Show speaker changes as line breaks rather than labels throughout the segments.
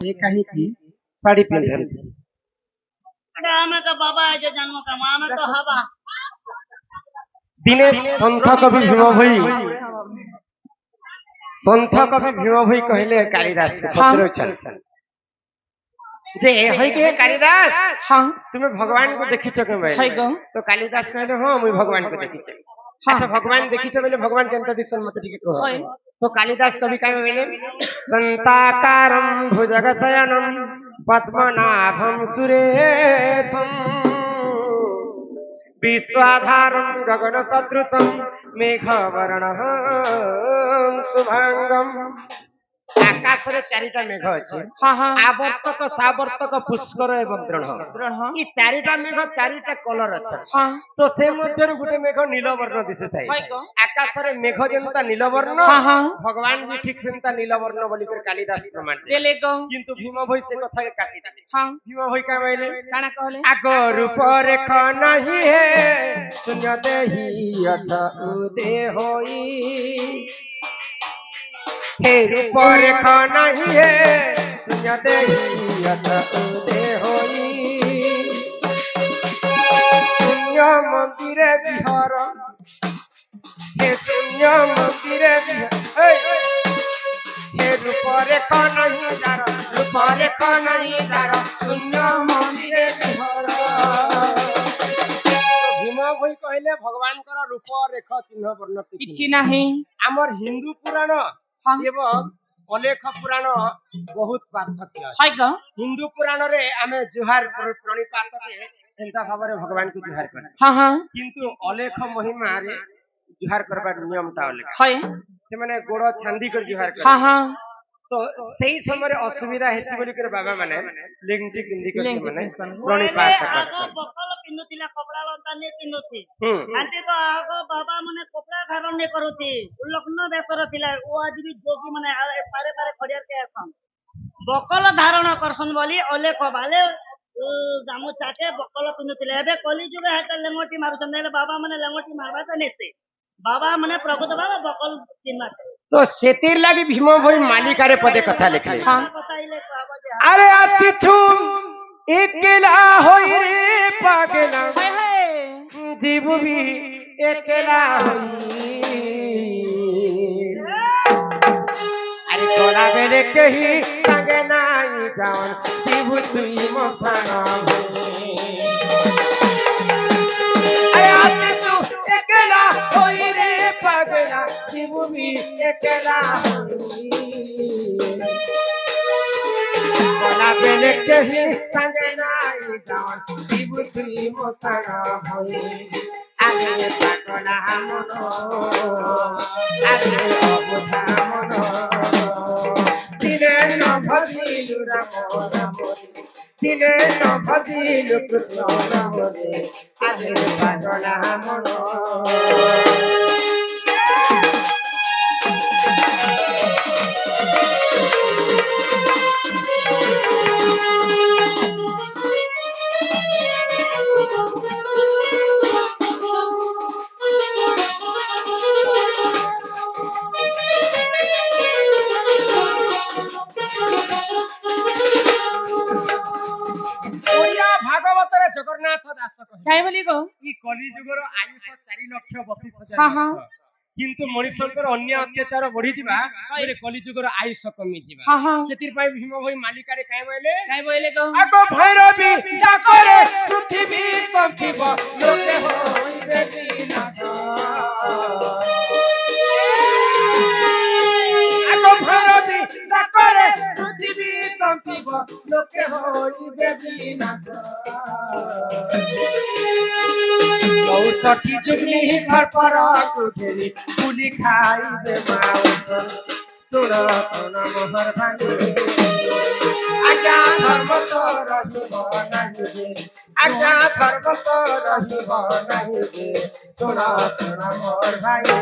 ये काहींची साडी पिंधन
बाबा जो जन्म कमा में तो हवा
दिने संत कवि भीम भई कहले कालिदास को पचरछन जे हई के कालिदास
हाँ
तुम्हें भगवान को देखिछ के भाई
हई गो
तो कालिदास कहले हां मुई भगवान को देखिछ। अच्छा भगवान देखिछ बोले भगवान केनता दिसन मत ठीक कहो तो कालिदास कवि काय बोले संताकारं भुजगशयनं पद्मनाभं सुरेशं विश्वाधारं गगनसदृशं मेघवर्णं शुभांगम। आकाश रे चारिटा मेघ अछि
हाँ हाँ
आवर्तक सावर्तक पुष्कर एवं दृढ़ ई चारिटा मेघ चारिटा कलर अछि
हाँ
तो से मध्यरु गुटे मेघ नीलवर्ण दिसुथाय
हई गो
आकाश रे मेघ जेंता नीलवर्ण
हाँ हाँ
भगवान भी ठीक सेंता नीलवर्ण बोली कर कालिदास प्रमाण दे
देले गो
किंतु भीम भई से कथा के काटी दे
हाँ
भीम भई का कहले
काना कहले
आगो रूप रेखा नहीं है शून्य देही अथ उदे होई हे रूप रेखा नहीं है शून्य देही अथ उदे होई शून्य मंदिर विहार हे शून्य मंदिर विहार हे रूप रेखा नहीं दार रूप रेखा नहीं दार शून्य मंदिर विहार भीम भई कहले भगवान कर रूप रेखा चिन्ह वर्ण
किछि नाही
हमर हिंदू पुराण
हाँ
एवं अलेख पुराण बहुत पार्थक्य अछि।
हई गो
हिंदू पुराण रे आमे जुहार प्रणिपात के एंता भाबरे भगवान को जुहार करसी
हाँ हाँ
किंतु अलेख महिमा रे जुहार करबार नियम ता अलेख
हई
से माने गोड़ छांदी कर जुहार कर
हाँ हाँ
तो सही समय असुविधा हेछि बोली कर बाबा माने लिंगटी किंदी कर
लिंगटी
माने
पिंधन।
प्रणिपात
आगो
करसन
बकल पिनुतिला कपड़ा लता ने पिनुति
हम्म
आंटी तो आगो बाबा मने कपड़ा धारण ने करुति लग्न बेसर थिला ओ आज भी जोगी मने पारे पारे खड़ियार के आसन बकल धारण करसन बोली ओले कबाले गामुछा के बकल पिनुतिले एबे कली जुगे हाथ लेंगोटी मारुसन देले बाबा मने लेंगोटी मारबा त नेसे बाबा मने प्रभु बाबा बकल पिनना
तो सेतिर लागि भीम भई मालिकारे पदे कथा लिखले
हाँ
बताइले कहबो जे
अरे आछिछु एकला होई रे पागला
हई हई
जीव भी एकला होई अरे तोला बेले कही संगे नाई जान जीव तुई मसाना भई अरे आछिछु एकला होई रे पागला जीव भी एकला होई तोला बेले कही संगे नाई जान जीव तुई मसाना भई आगे पागला मनो आगे अबुझा मनो दिने न भजिलु राम राम दिने न भजिलु कृष्ण राम रे आगे पागला मनो भागवत रे जगन्नाथ दास कहि
काय बोली गो
ई कली जुगर आयुष 4,32,000
हाँ, हाँ।
वर्ष किंतु मनुष्यकर अन्य अत्याचार बढ़ी दिबा बेले कली जुगर आयुष कमी दिबा
हाँ हाँ
सेतिर पई भीम भई मालिकारे काय बोले
काय बोले गो
आगो भैरवी डाकरे पृथ्वी कंपिब लोके होइबे विनाश आगो भैरवी डाकरे पृथ्वी कंपिब लोके होइबे विनाश चौसठी जुगनी घर पर उठेली पुली खाई दे माउस सुन सुन मोहर भांगे आजा धर्म तो रहिब नाही दे आजा धर्म तो रहिब नाही दे सुन सुन मोहर भांगे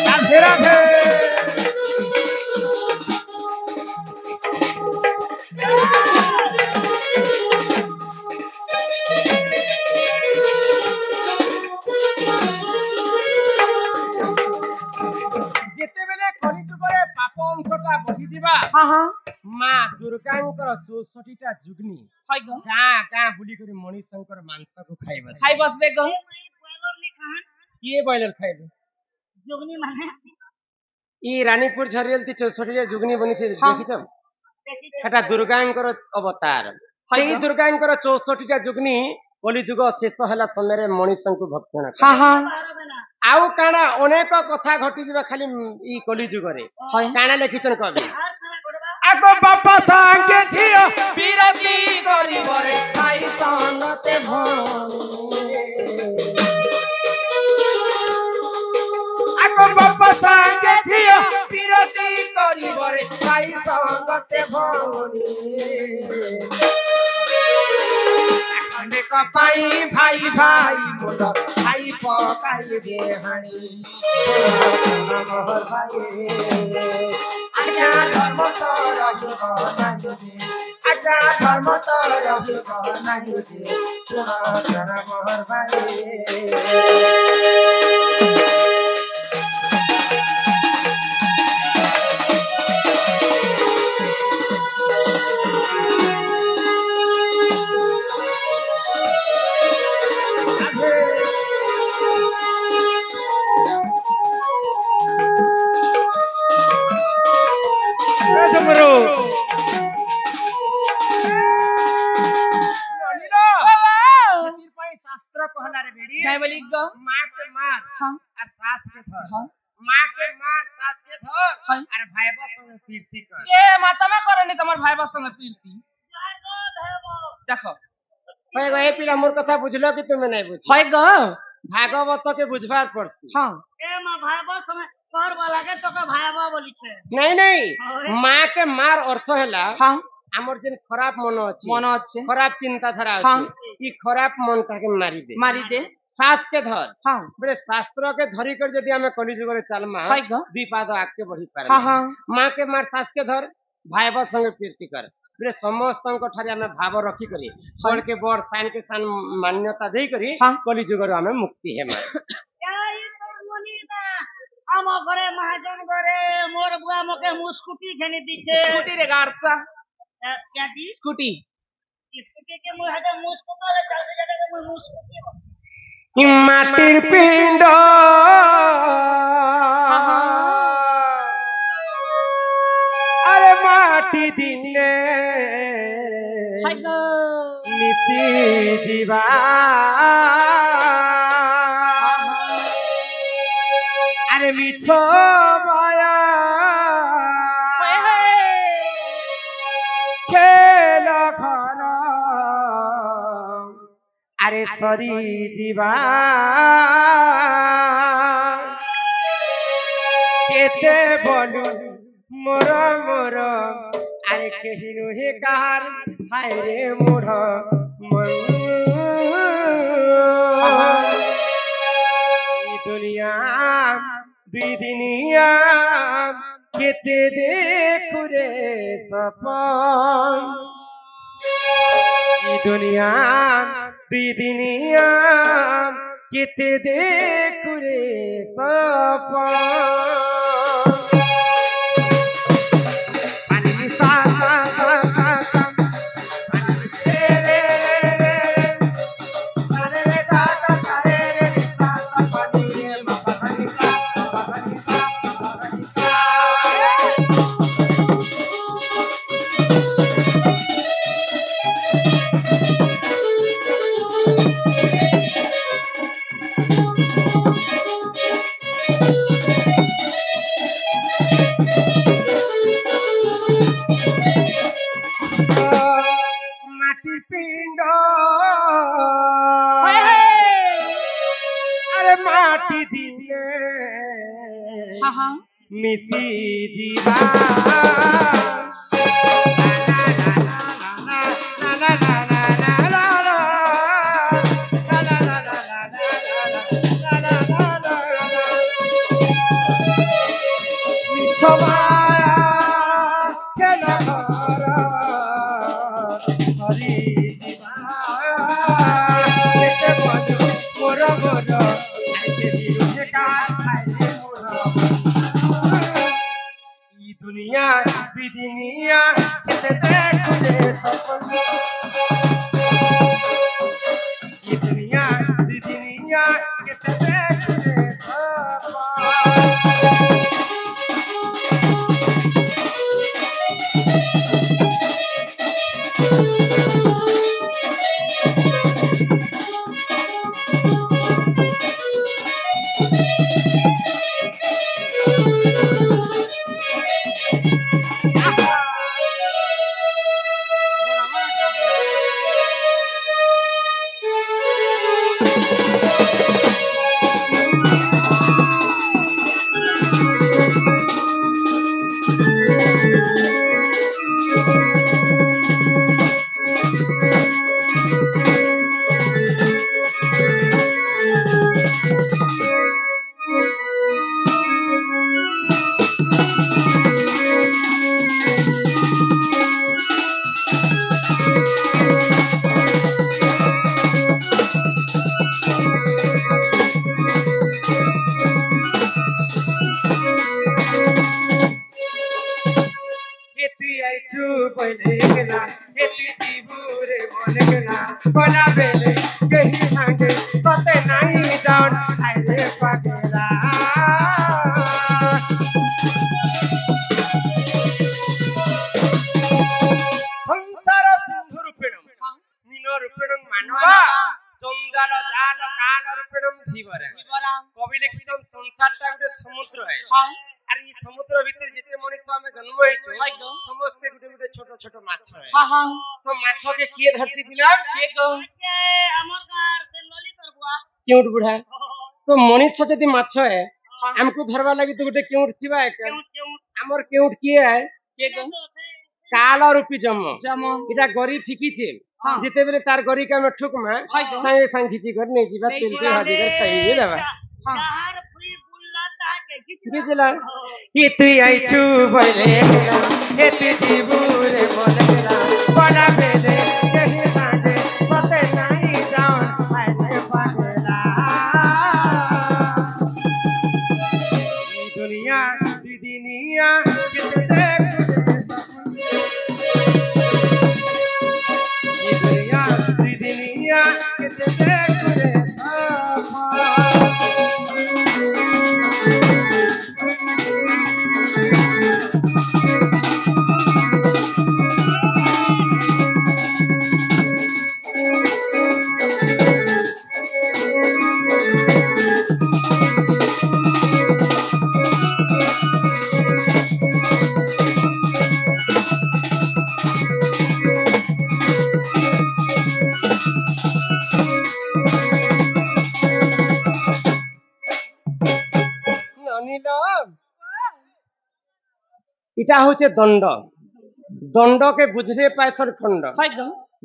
राधे राधे
हाँ हाँ
মা দুর্গাঙ্কর 64টা যুগ্নি
হয় গো
গাঁ গাঁ বুলি করে মণিশঙ্কর মাংসକୁ খাই বসে
খাই বসবে গো
কিଏ বয়লর খাইবে
যোগনী মানে
ই রানীপুর ঝরিয়েলতি 64টা যুগ্নি বনিছে
হ্যাঁ।
দেখিছ সেটা দুর্গাঙ্কর অবতার
হয়
সেই
গো।
দুর্গাঙ্কর 64টা যুগ্নি কলিযুগ ଶେଷ ହେଲା ସମୟରେ ମଣିଷଙ୍କୁ ଭକ୍ଷଣ କଲେ।
हाँ हाँ
ଆଉ କାଣା ଅନେକ କଥା ଘଟିଯିବା ଖାଲି ଇ କଲିଯୁଗରେ
হয়
କାଣା ଲେଖିଛନ୍ କବି
আর খানা করবা
ଆଗ ବାପା ସାଙ୍ଗେ ଝିଅ
বিরতি করিবরে
ଖାଇ ସନତେ ଭଉଣୀ ଆଗ ବାପା ସାଙ୍ଗେ ଝିଅ
বিরতি করিবরে
ଖାଇ ସଙ୍ଗତେ ଭଉଣୀ ଅନେକ ପାଇଁ ଭାଇ ଭାଇ ମୁଣ୍ଡ ଖାଇ ପକାଇବେ ହାଣି ମୋହର ଭାଇ ଆଜ୍ଞା ଧର୍ମ ତ ରହିବ ନାହିଁ ଆଜ୍ଞା ଧର୍ମ ତ ରହିବ ନାହିଁ ଶୁଣ ଜନ ମୋହର ଭାଇ शास्त्र कहला रे बेड़ी
काय बोली गो
माँ के मार
हाँ
और सास के धर
हाँ
माँ के मार सास के धर
हाँ।
और भाईबा संगे कीर्ति कर
এ মা তুমি করনি তোমার ভাই বার সঙ্গে প্রীতি দেখো
होय गो ए पिला मोर कथा बुझलो कि तुमे नहीं बुझ
হয় গো
भागवत के बुझबार पड़सी
হ্যাঁ
এ মা ভাইবা সঙ্গে তোর বলাকে তোকে ভাইবা বলিছে
नहीं नहीं
होय।
माँ के मार अर्थ हैला
হ্যাঁ
हमर जिन खराब मन अछि
মনে হচ্ছে
खराब चिंताधारा
हाँ।
अछि ई खराब मन ताके मारी दे
মারি দে
सास के धर
হ্যাঁ
बड़े शास्त्र के धरी कर यदि हमें कलिजुग रे चलमा
হয় গো
दुई पाद आगे बढ़ी पारे
হ্যাঁ হ্যাঁ
माँ के मार सास के धर भाईबा संगे प्रीति कर बड़े समस्त ठारे हमें भाव रखी करी बड़ के बड़ साइन के सान मान्यता दे करी
हाँ।
कलिजुग रे हमें मुक्ति है माँ
এই তোর মনি না আমার ঘরে মহাজন ঘরে মোর বুয়া মকে মুস্কুটি ঘেনে দিছে
স্কুটি রে গাড়সা
ক্যাটি
স্কুটি
স্কুটি কে মুই হাতে মুস্কুটালে চালতে যাবে মুই মুস্কুটি
মাটির পিণ্ড আরে মাটি দিলে
হয় গো
মিশি দিবা আরে মিছ মায়া
হয় হয়
খেল ঘর আরে সরি ଯିବା কেতে বলু মোর মোর আরে কেহি নুহে কাহার হায় রে মোর মন এই দুনিয়া দুই দিনিয়া কেতে দেখু রে সপন এই দুনিয়া দুই দিনিয়া কেতে দেখু রে সপন পানি সা সা সা সা সা রে রে রে রে রে রে গা গা গা রে রে রে সা সা পানি রে মা পানি সা পানি সা পানি সা মাটির পিণ্ড
হয় হয়
আরে মাটি দিলে
হ্যাঁ হ্যাঁ
মিশি দিবা মিছ মায়া খেল ঘর সরি দিবা কেতে বলু মোর মোর আইতে বিরুদ্ধে কার খাইলে মোর ই দুনিয়া দুই তুই আইছু বলে গেলা তুই জীবুরে বলে গেলা বলা বেলে কেহি সাঙ্গে সতে নাই ডাউন আইরে পাগলা সংসার সিন্ধু রূপেণম মীন রূপেণম মানবা জঞ্জাল জাল কাল রূপেণম ধীবরা কবি লিখিছেন সংসারটা গোটে সমুদ্র আর এই সমুদ্র ভিতরে যেতে মଣିষ আমি জন্ম হয়েছে সমস্ত গোটে গোটে ছোট ছোট মাছ তো মাছকে কিয়ে ধরছি দিলাম
আমার গার সে ললিতর বুয়া
কেউট বুড়া তো মଣିষ যদি মাছ হয় ଆମକୁ ଧରବା ଲାଗି ତ ଗୋଟେ କେଉଁଠି ଥିବା ଆମର କେଉଁଠି କିଏ କାଳ ରୂପୀ ଜମ ଏଟା ଗରି ଫିକିଛେ ଯେତେବେଳେ ତାର ଗରିକି ଆମେ ଠୁକମା ସାଙ୍ଗେ ସାଙ୍ଗେ ଖିଚି କରି ନେଇଯିବା ତେଲ ଟିକେ ଭାଜି କରି ଖାଇବି ଦେବା
যাহার ফুই বুল্লা তাকে
বুঝলা কি তুই আইছু বলে হে তুই জীবুরে বলে গেলা বলা বেলে কেহি সাঙ্গে সতে নাই যাও আইলে পাগলা এই দুনিয়া দিদিনিয়া কেতে দেখ এই দুনিয়া দিদিনিয়া কেতে দেখ রে এটা হচ্ছে দণ্ড দণ্ডকে বুঝলে পাইছর খণ্ড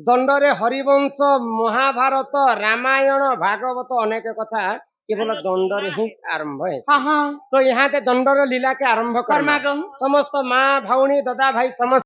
দণ্ডরে হরিবংশ মহাভারত রামায়ণ ভাগবত অনেক কথা কেবল দণ্ডরে হি আরম্ভ হয় তো ইহাতে দণ্ডর লীলাকে আরম্ভ কর্মা সমস্ত মা ভৌণী দাদা ভাই সমস্ত